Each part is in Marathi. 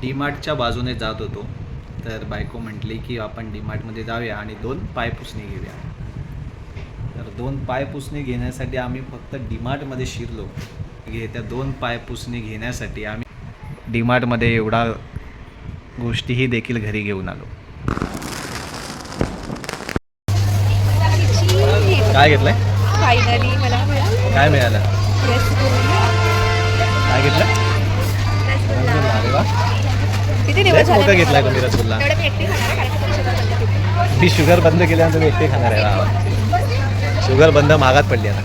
डीमार्टच्या बाजूने जात होतो तर बायको म्हटली की आपण डीमार्टमध्ये जाऊया आणि 2 पायपुसणी घेऊया. तर 2 पायपुसणी घेण्यासाठी आम्ही फक्त डीमार्टमध्ये शिरलो. त्या 2 पायपुसणी घेण्यासाठी आम्ही डीमार्टमध्ये एवढा गोष्टीही देखील घरी घेऊन आलो. काय घेतलंय? फायनली मला काय मिळालं? काय घेतलं? अरे वा, किती दिवस मोठं झाले घेतलाय तुम्ही रसगुल्ला. तेवढं मी एकटी खाणार आहे, कारण की शुगर बंद केली. मी शुगर बंद केल्यानंतर मी एकटे खाणार आहे. वा, शुगर बंद महागात पडली आता.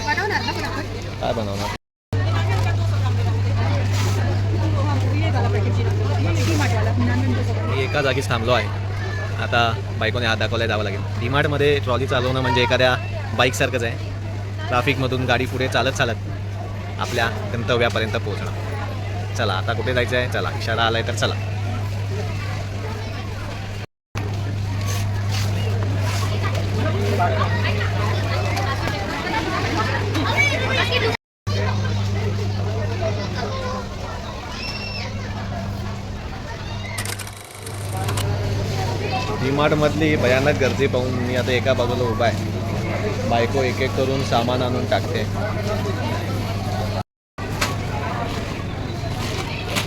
बनवणार ना पण आपण? काय बनवणार? मी एका जागीच थांबलो आहे. आता बायकोने हात दाखवलाय, जावं लागेल. डीमार्टमध्ये ट्रॉली चालवणं म्हणजे एखाद्या बाईकसारखंच आहे. ट्रॅफिकमधून गाडी पुढे चालत चालत आपल्या गंतव्यापर्यंत पोहोचणं. चला आता कुठे जायचं आहे? चला, इशारा आलाय तर चला. डीमार्टमधली भयानक गर्दी पाहून मी आता एका बाजूला उभा आहे. बायको एक एक करून सामान आणून टाकते.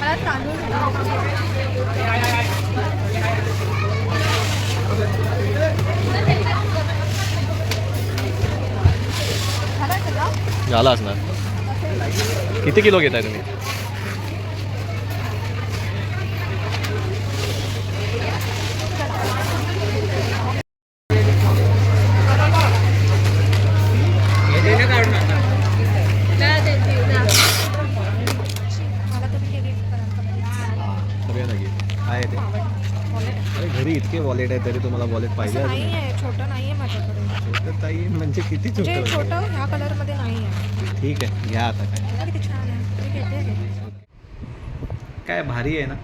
मला तांदूळ झाला असणार. किती किलो घेताय तुम्ही? सगळ्यांना घे. काय आहे ते? अरे घरी इतके वॉलेट आहे तरी तुम्हाला वॉलेट पाहिजे? नाही आहे, छोटं नाही आहे माझ्याकडे. छोटं ताई म्हणजे किती म्हणजे छोटं? छोटं ह्या कलरमध्ये नाही आहे. ठीक आहे, घ्या आता. काय किती छान आहे, मी घेते. काय भारी आहे ना.